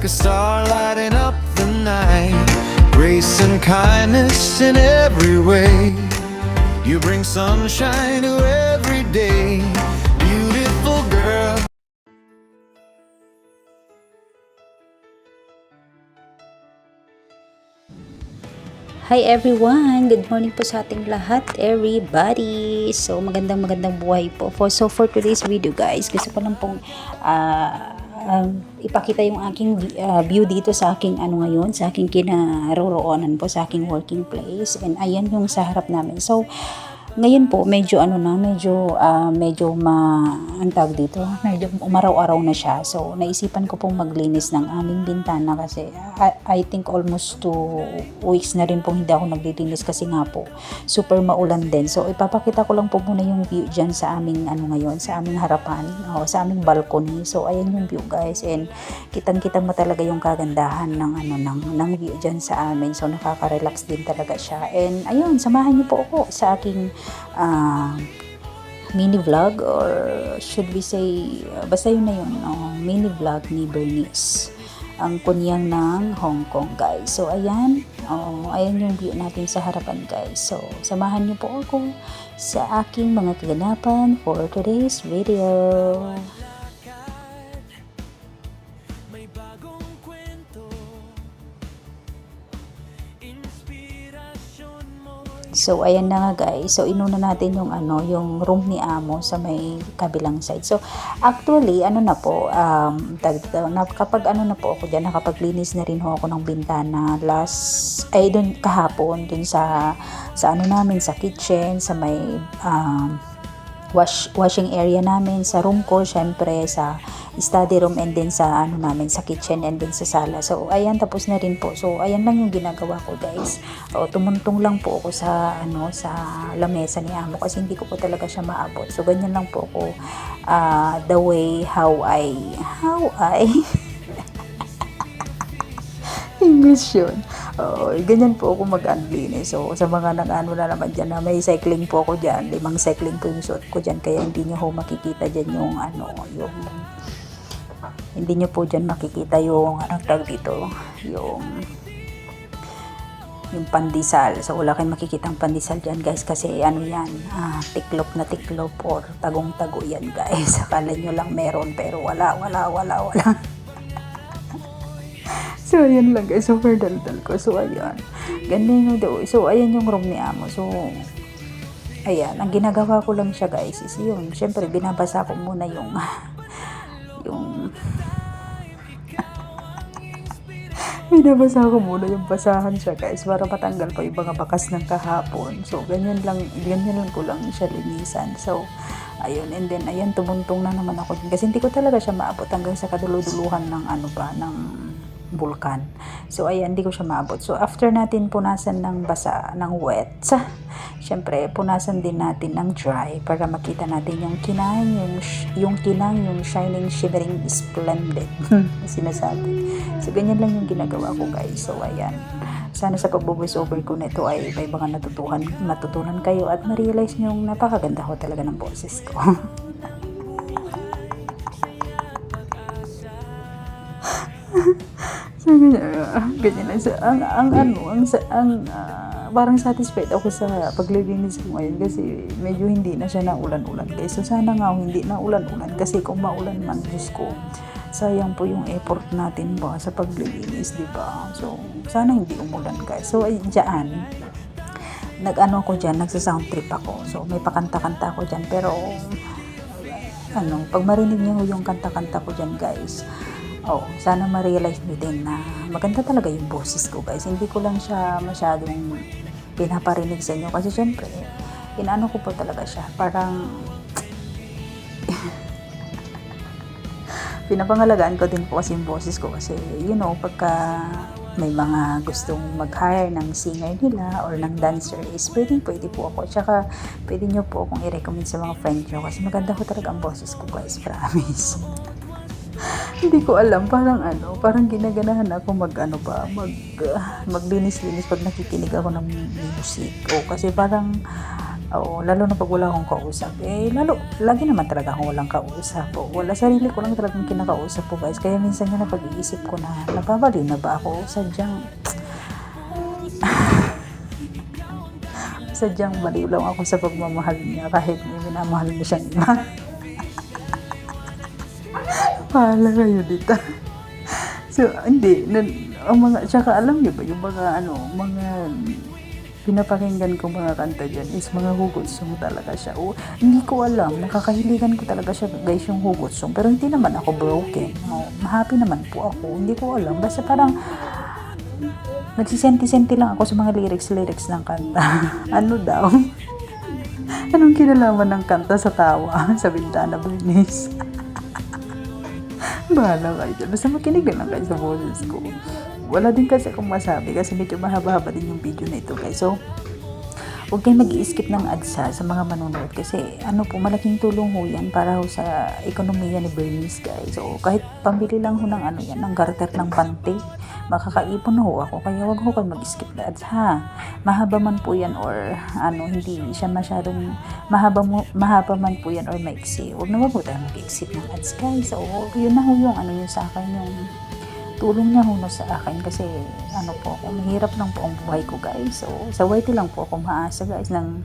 like a star lighting up the night. Grace and kindness in every way. You bring sunshine to every day. Beautiful girl. Hi everyone! Good morning po sa ating lahat, everybody! So, magandang buhay po. For today's video guys, gusto ko lang pong ipakita yung aking view dito sa aking ngayon, sa aking kinaroroonan po, sa aking working place. And ayan yung sa harap namin. So, ngayon po, medyo medyo ang tawag dito, medyo umaraw-araw na siya. So, naisipan ko pong maglinis ng aming bintana kasi I think almost 2 weeks na rin pong hindi ako naglilinis kasi nga po, super maulan din. So, ipapakita ko lang po muna yung view dyan sa aming ngayon, sa aming harapan, sa aming balcony. So, ayan yung view guys. And kitang-kita mo talaga yung kagandahan ng view dyan sa amin. So, nakaka-relax din talaga siya. And ayun, samahan niyo po ako sa aking mini vlog, or should we say basta yun na yun, mini vlog ni Bernice, ang kunyang ng Hong Kong guys. So ayan, ayan yung view natin sa harapan guys. So samahan niyo po ako sa aking mga kaganapan for today's video. So, ayan na nga guys. So, inuna natin yung yung room ni Amo sa may kabilang side. So, actually, na po, kapag na po ako dyan, nakapaglinis na rin ho ako ng bintana dun kahapon, dun sa namin, sa kitchen, sa may, washing area namin, sa room ko, syempre sa study room, and then sa namin, sa kitchen, and then sa sala. So ayan, tapos na rin po. So ayan lang yung ginagawa ko guys. Tumuntong lang po ako sa sa lamesa ni Amo kasi hindi ko po talaga siya maabot. So ganyan lang po ako, the way how I English yun. Ganyan po ako mag-unlinis. So, sa mga na naman dyan, na may cycling po ako dyan. 5 cycling po yung suot ko dyan. Kaya hindi nyo ho makikita dyan yung hindi nyo po dyan makikita yung tag dito, yung pandesal. So, wala kayong makikitang pandesal dyan guys. Kasi yan, tiklop na tiklop or tagong-tago yan guys. Akala nyo lang meron pero wala. So, ayan lang guys. Super daldal ko. So, ayan. Ganyan yung daw. So, ayan yung room ni Amo. So, ayan. Ang ginagawa ko lang siya guys is yun. Siyempre, binabasa ko muna yung binabasa ko muna yung basahan siya guys para matanggal pa yung mga bakas ng kahapon. So, ganyan lang ko lang siya linisan. So, ayun. And then, ayan, tumuntong na naman ako din. Kasi hindi ko talaga siya maabot hanggang sa kaduluduluhan ng ng bulkan. So, ayan, hindi ko siya maabot. So, after natin punasan ng basa, ng wet, syempre, punasan din natin ng dry para makita natin yung kinang, yung shining, shimmering, splendid sinasabi. So, ganyan lang yung ginagawa ko guys. So, ayan. Sana sa pag-voice over ko na ito ay may mga matutunan kayo at ma-realize nyo yung napakaganda ko talaga ng boses ko. So, ganyan lang. So, parang satisfied ako sa paglilinis ko ngayon kasi medyo hindi na siya naulan-ulan guys. So, sana nga hindi na ulan-ulan kasi kung maulan man, Diyos ko, sayang po yung effort natin ba sa paglilinis, di ba? So, sana hindi umulan guys. So, dyan, ako dyan, nagsa-sound trip ako. So, may pakanta-kanta ako dyan. Pero, pag marinig nyo yung kanta-kanta ko dyan guys, sana ma-realize nyo din na maganda talaga yung boses ko guys. Hindi ko lang siya masyadong pinaparinig sa inyo kasi syempre, ko po talaga siya. Parang, pinapangalagaan ko din po kasi yung boses ko kasi, pagka may mga gustong mag-hire ng singer nila or ng dancer is pwede po ako. Tsaka, pwede nyo po akong i-recommend sa mga friend nyo kasi maganda ko talaga ang boses ko guys, promise. Hindi ko alam, parang ginaganahan ako maglinis-linis pag nakikinig ako ng music. Kasi parang Oo, lalo na pag wala akong kausap. Lagi naman talaga akong walang kausap. Wala, sarili ko lang talagang kinakausap po guys. Kaya minsan nga napag-iisip ko na, nababaliw na ba ako? Sadyang baliw lang ako sa pagmamahal niya kahit may minamahal mo siyang iba. Pahala kayo dito. So, hindi. Tsaka alam niyo ba, yung mga pinapakinggan ko mga kanta dyan is mga hugot song talaga siya. Hindi ko alam, nakakahiligan ko talaga siya guys yung hugot song. Pero hindi naman ako broken. Happy naman po ako. Hindi ko alam. Basta parang nagsisenti-senti lang ako sa mga lyrics ng kanta. Ano daw? Anong kinalaman ng kanta sa tawa? Sa Bintana Bernice? Bahala kayo dyan. Basta makinig lang kayo sa boses ko. Wala din kasi akong masabi kasi medyo mahaba-haba din yung video na ito guys. So, huwag kayong mag-i-skip ng ads sa mga manonood kasi malaking tulong ho yan para ho sa ekonomiya ni Bernice guys. So, kahit pambili lang ho ng ng garter ng pante, makakaipon na ho ako. Kaya huwag ho kayo mag-skip na ads ha. Mahaba man po yan or hindi siya masyadong mahaba man po yan or maiksi. Huwag po tayo mag-skip ng ads guys. So, yun na ho yung yun sa akin yung tulong niya huno sa akin kasi mahirap lang po ang buhay ko guys. So sa YT lang po ako maasa guys ng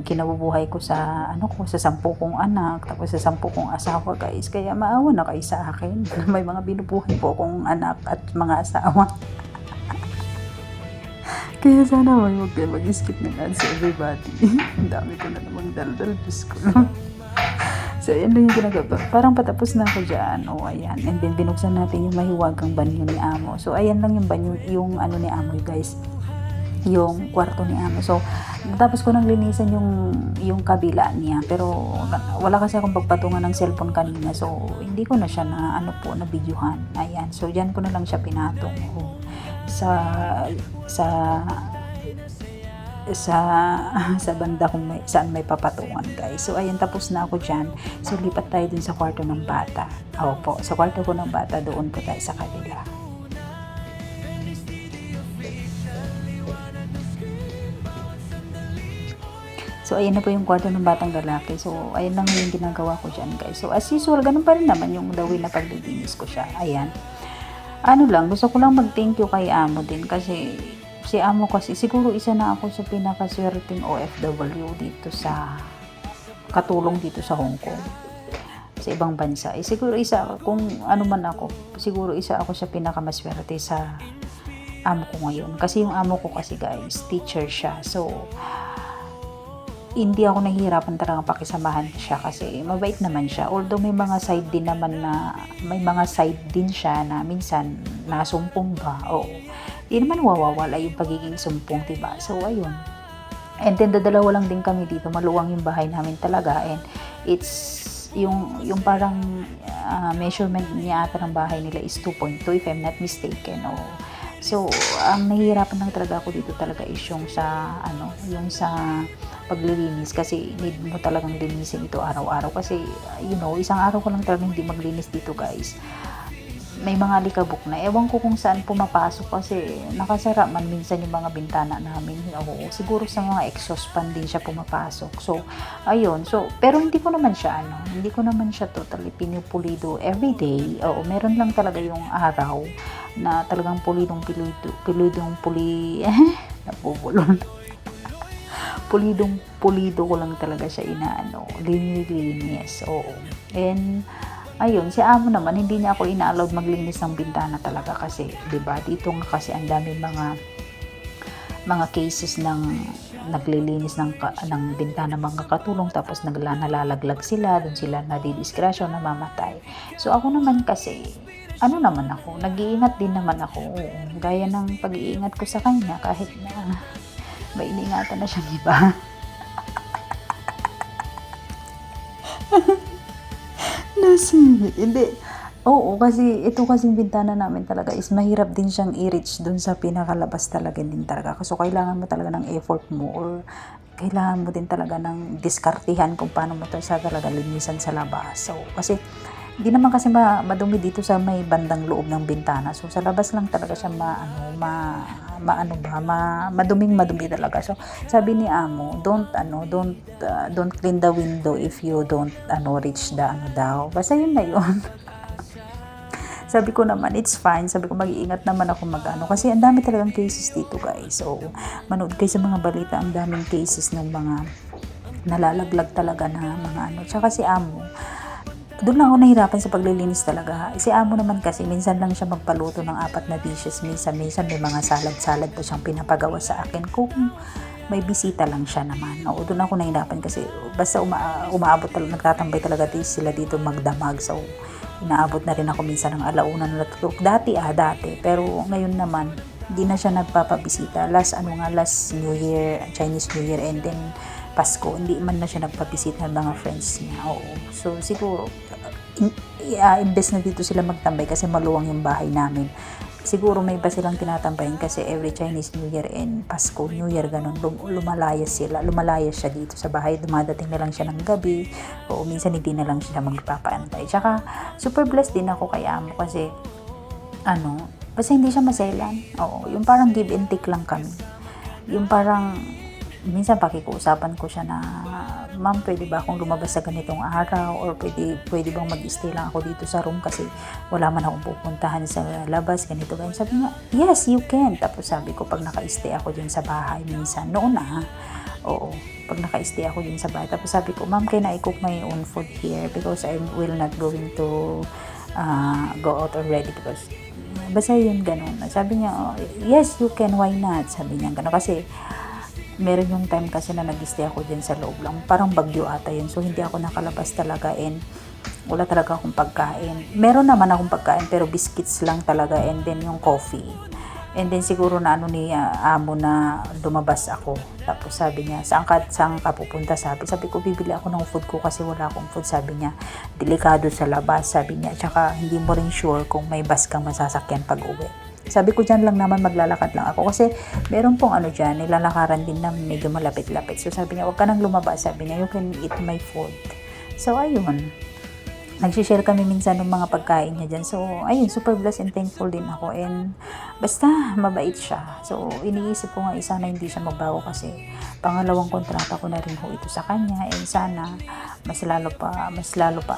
kinabubuhay ko sa sa 10 kong anak tapos sa 10 kong asawa guys. Kaya maawa na kayo sa akin. May mga binubuhay po akong anak at mga asawa. Kaya sana huwag kayo mag-skip ng ads everybody. Ang dami ko na namang daldal, Diyos ko lang. So, yan lang yung ginagawa. Parang patapos na ako dyan. Ayan. And then, binuksan natin yung mahiwagang banyo ni Amo. So, ayan lang yung banyo, yung ni Amo, guys. Yung kwarto ni Amo. So, tapos ko nang linisan yung kabila niya. Pero, wala kasi akong pagpatungan ng cellphone kanina. So, hindi ko na siya na videohan. Ayan. So, dyan ko na lang siya pinatong. Sa banda kung saan may papatungan guys. So ayan, tapos na ako dyan. So lipat tayo dun sa kwarto ng bata. Opo, sa kwarto ko ng bata, doon po tayo sa kabila. So ayan na po yung kwarto ng batang lalaki. So ayan lang yung ginagawa ko dyan guys. So as usual, ganun pa rin naman yung the way na paglilinis ko siya. Ayan. Gusto ko lang mag-thank you kay Amo din kasi si Amo kasi siguro isa na ako sa pinakaswerteng OFW dito sa katulong dito sa Hong Kong, sa ibang bansa. Siguro siguro isa ako sa pinakamaswerte sa amo ko ngayon. Kasi yung amo ko kasi guys, teacher siya. So, hindi ako nahihirapan talaga pakisamahan siya kasi mabait naman siya. Although may mga side din siya na minsan nasumpong ba. Di naman wawawala yung pagiging sumpong, diba? So, ayun. And then, dadalawa lang din kami dito. Maluwang yung bahay namin talaga. And it's yung parang measurement niya ata ng bahay nila is 2.2 if I'm not mistaken. So, ang nahihirapan lang talaga ako dito talaga is yung sa paglilinis kasi need mo talagang linisin ito araw-araw kasi isang araw ko lang talaga hindi maglinis dito guys. May mga likabok na. Ewan ko kung saan pumapasok kasi nakasara man minsan yung mga bintana namin. Siguro sa mga exhaust fan din siya pumapasok. So, ayun. So, pero hindi ko naman siya totally pinupulido everyday. Meron lang talaga yung araw na talagang napupulon. Pulido ko lang talaga siya linis. And ayun, si Amo naman, hindi niya ako ina-allowed maglinis ng bintana talaga kasi, diba, dito nga kasi ang dami mga cases ng naglilinis ng bintana mga katulong tapos nalalaglag sila, dun sila nadidisgrasya, namamatay. So ako naman kasi, nag-iingat din naman ako. Gaya ng pag-iingat ko sa kanya kahit na may iniingatan na siyang iba. Hindi. Kasi ito kasing bintana namin talaga is mahirap din siyang i-reach dun sa pinakalabas talaga din talaga. So, kailangan mo talaga ng effort mo or kailangan mo din talaga ng diskartihan kung paano mo ito sa talaga linisan sa labas. So, kasi Hindi naman kasi madumi dito sa may bandang loob ng bintana. So, sa labas lang talaga siya maduming madumi talaga. So, sabi ni amo, don't clean the window if you don't reach the daw. Basta yun na yun. Sabi ko naman, it's fine. Sabi ko, mag-iingat naman ako kasi ang dami talagang cases dito, guys. So, manood kayo sa mga balita, ang daming cases ng mga nalalaglag talaga na mga Tsaka si amo, doon lang ako nahirapan sa paglilinis talaga. Si amo naman kasi, minsan lang siya magpaluto ng 4 na dishes. Minsan may mga salad-salad pa siyang pinapagawa sa akin. Kung may bisita lang siya naman. O, doon ako nahirapan kasi basta umaabot talaga, nagtatambay talaga sila dito magdamag. So, inaabot na rin ako minsan ng alauna na natutulog. Dati. Pero ngayon naman, hindi na siya nagpapabisita. Last New Year, Chinese New Year, and then Pasko, hindi man na siya nagpabisita ng mga friends niya. Oo. So, siguro, imbes na dito sila magtambay kasi maluwang yung bahay namin. Siguro may iba silang tinatambayan kasi every Chinese New Year and Pasko, New Year, ganun, lumalayas siya dito sa bahay, dumadating na lang siya ng gabi, o minsan hindi na lang siya magpapaantay. Tsaka, super blessed din ako kay amo kasi, basta hindi siya maselan. Oo, yung parang give and take lang kami. Yung parang, minsan pakikiusapan ko siya na, ma'am, pwede ba akong lumabas sa ganitong araw, or pwede bang mag-stay lang ako dito sa room kasi wala man akong pupuntahan sa labas, ganito. Sabi niya, yes, you can. Tapos sabi ko, pag naka-stay ako dyan sa bahay, minsan, noon pag naka-stay ako dyan sa bahay, tapos sabi ko, ma'am, can I cook my own food here because I will not going to go out already because basta yun, ganun. Sabi niya, yes, you can, why not? Sabi niya, ganun. Kasi meron yung time kasi na nag-stay ako dyan sa loob lang. Parang bagyo ata yun. So, hindi ako nakalabas talaga and wala talaga akong pagkain. Meron naman akong pagkain pero biscuits lang talaga and then yung coffee. And then siguro na ni amo na lumabas ako. Tapos sabi niya, saan ka pupunta? Sabi ko, bibili ako ng food ko kasi wala akong food. Sabi niya, delikado sa labas. Sabi niya, tsaka hindi mo rin sure kung may bus kang masasakyan pag uwi. Sabi ko, dyan lang naman, maglalakad lang ako. Kasi meron pong dyan, nilalakaran din na medyo malapit-lapit. So sabi niya, huwag ka nang lumabas. Sabi niya, you can eat my food. So ayun, nagsishare kami minsan ng mga pagkain niya dyan. So ayun, super blessed and thankful din ako. And basta mabait siya. So iniisip ko nga sana hindi siya magbago kasi pangalawang kontrata ko na rin ho ito sa kanya. And sana mas lalo pa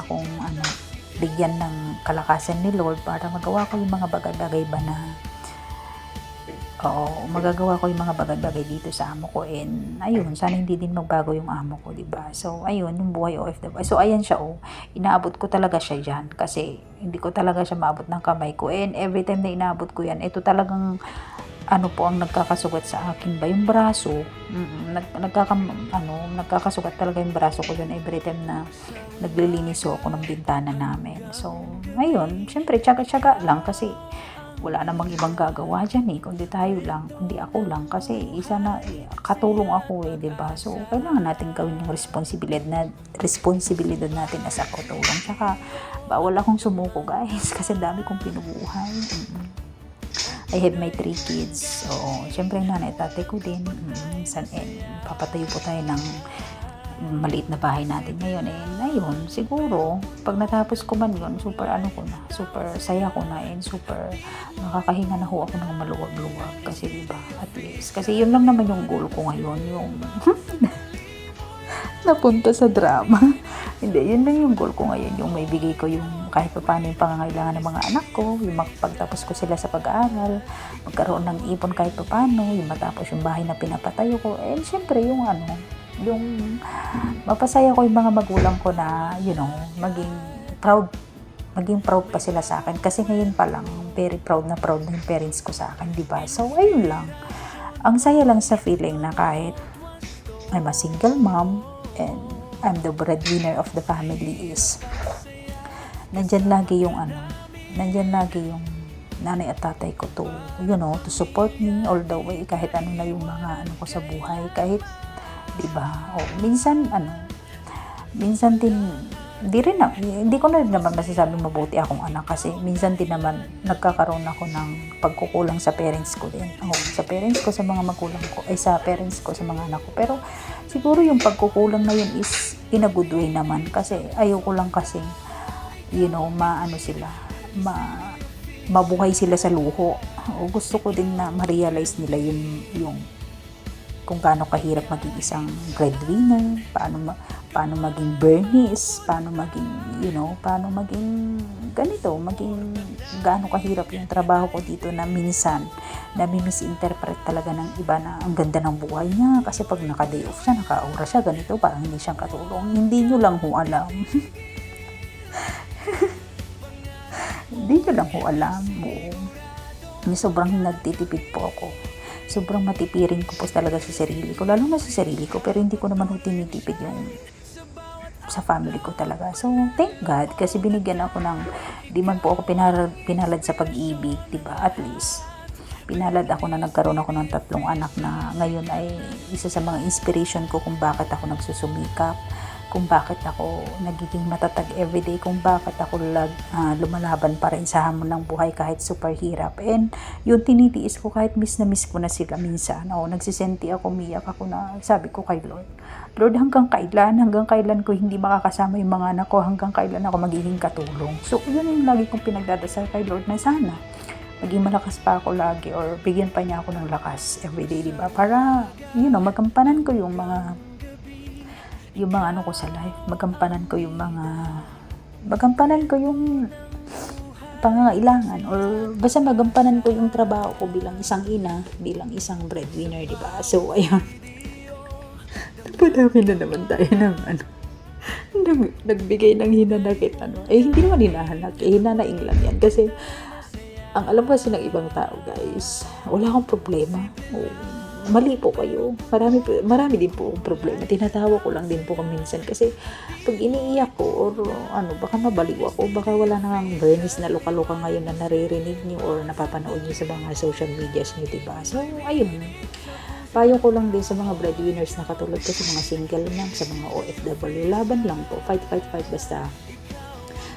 akong bigyan ng kalakasan ni Lord para magawa ko yung mga bagay-bagay ba na magagawa ko yung mga bagay-bagay dito sa amo ko. And ayun, sana hindi din magbago yung amo ko, diba? So ayun, yung buhay OFW. So ayan siya, inaabot ko talaga siya dyan kasi hindi ko talaga siya maabot ng kamay ko. And every time na inaabot ko yan, ito talagang po ang nagkakasugat sa akin ba? Yung braso. Nagkakasugat talaga yung braso ko dyan every time na naglilinis ako ng bintana namin. So, ayun, syempre, tsaga-tsaga lang kasi wala namang ibang gagawa dyan kundi tayo lang, kundi ako lang kasi katulong ako diba? So, kailangan natin gawin yung responsibilidad natin as ako tulong. Tsaka, bawal akong sumuko, guys, kasi dami kong pinubuhay. I have my 3 kids. So, syempre nanay, tatay ko din. Papatayo po tayo ng maliit na bahay natin ngayon. Ayun, siguro, pag natapos ko man yun, super saya ko na, and super makakahinga na ho ako ng maluwag-luwag. Kasi diba, at least. Kasi yun lang naman yung goal ko ngayon, yung napunta sa drama. Hindi, yun lang yung goal ko ngayon, yung may bigay ko yung kahit pa paano yung pangangailangan ng mga anak ko, yung makapagtapos ko sila sa pag-aaral, magkaroon ng ipon kahit pa paano, yung matapos yung bahay na pinapatayo ko, and syempre yung yung mapasaya ko yung mga magulang ko na, maging proud pa sila sa akin, kasi ngayon pa lang, very proud na yung parents ko sa akin, diba? So, ayun lang. Ang saya lang sa feeling na kahit I'm a single mom, and I'm the breadwinner of the family is nandyan lagi yung nanay at tatay ko to support me all the way kahit na yung mga ko sa buhay, kahit diba, minsan din hindi ko na rin naman masasabing mabuti akong anak kasi minsan din naman nagkakaroon ako ng pagkukulang sa parents ko din. Sa parents ko, sa mga magulang ko, sa parents ko, sa mga anak ko. Pero siguro yung pagkukulang na yun is in a good way naman kasi ayoko lang kasi maano sila, mabuhay sila sa luho. O gusto ko din na ma-realize nila yung kung gaano kahirap maging isang breadwinner, paano maging Bernice, paano maging, paano maging ganito, maging gaano kahirap yung trabaho ko dito na minsan, nami-misinterpret talaga ng iba na ang ganda ng buhay niya kasi pag naka-day off siya, naka-aura siya, ganito, parang hindi siyang katulong. Hindi nyo lang ho alam. Hindi nyo lang ho alam. Sobrang nagtitipid po ako. Sobrang matipirin ko po talaga sa sarili ko, lalo na sa sarili ko, pero hindi ko naman tinitipid yung sa family ko talaga. So, thank God, kasi binigyan ako ng, di man po ako pinalad sa pag-ibig, diba? At least, pinalad ako na nagkaroon ako ng 3 anak na ngayon ay isa sa mga inspiration ko kung bakit ako nagsusumikap, kung bakit ako nagiging matatag everyday, kung bakit ako lumalaban pa rin sa hamon ng buhay kahit super hirap. And yung tinitiis ko kahit miss na miss ko na sila minsan. Nagsisenti ako, umiyak ako na sabi ko kay Lord, hanggang kailan ko hindi makakasama yung mga anak ko, hanggang kailan ako magiging katulong. So yun yung lagi kong pinagdadasal kay Lord na sana maging malakas pa ako lagi or bigyan pa niya ako ng lakas everyday, diba? Para, magampanan ko yung mga ano ko sa life, magampanan ko yung pangangailangan or basta magampanan ko yung trabaho ko bilang isang ina, bilang isang breadwinner, diba? So, ayun. Napadami na naman tayo ng nagbigay ng hinanakit, hindi naman hinahanak, hinanaing lang yan. Kasi, ang alam kasi ng ibang tao, guys, wala akong problema. Mali po kayo. Marami din po akong problema. Tinatawa ko lang din po minsan kasi pag iniiyak ko or baka mabaliw ako, baka wala nang Bernice na luka-luka ngayon na naririnig niyo or napapanood niyo sa mga social medias niyo, diba? So, ayun. Payo ko lang din sa mga breadwinners na katulad ko, sa mga single mom, sa mga OFW, laban lang po. Fight, basta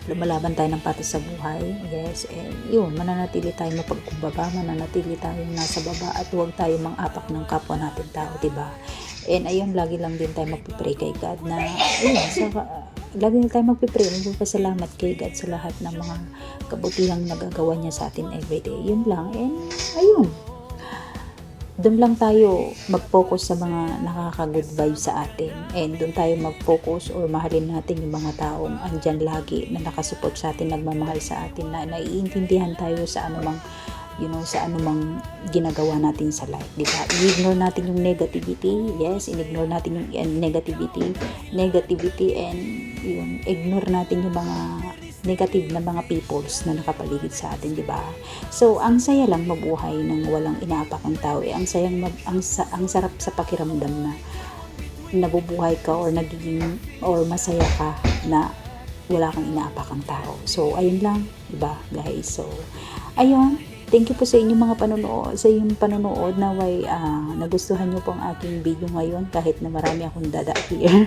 lumalaban tayo ng patas sa buhay. Yes, and yun, mananatili tayo mapagkumbaba, mananatili tayo nasa baba at huwag tayo mang-apak ng kapwa natin tao, diba? And ayun, lagi lang din tayo magpipray kay God na, lagi lang tayo magpipray, magpapasalamat kay God sa lahat ng mga kabutihang nagagawa niya sa atin everyday. Yun lang, and ayun. Doon lang tayo mag-focus sa mga nakaka-good vibes sa atin, and doon tayo mag-focus or mahalin natin yung mga taong andyan lagi na nakasupport sa atin, nagmamahal sa atin, na naiintindihan tayo sa anumang sa anumang ginagawa natin sa life, diba? I-ignore natin yung negativity. Yes, i-ignore natin yung negativity and yung ignore natin yung mga negative na mga peoples na nakapaligid sa atin, di ba? So, ang saya lang mabuhay ng walang inaapakang tao. Ang sarap sa pakiramdam na nabubuhay ka or masaya ka na wala kang inaapakang tao. So, ayun lang, di ba, guys? So, ayun. Thank you po sa inyong mga panonood, naway nagustuhan niyo po ang aking video ngayon kahit na marami akong dada here.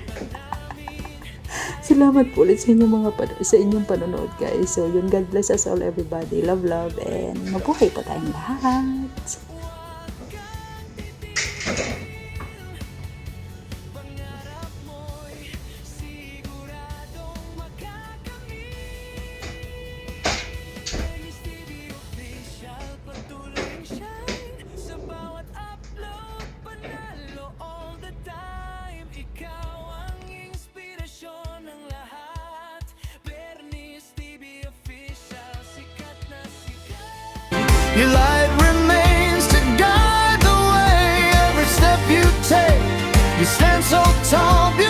Salamat po ulit sa inyong panonood, guys. So, yun, God bless us all, everybody. Love, and mabuhay po tayong lahat. Your light remains to guide the way. Every step you take, you stand so tall.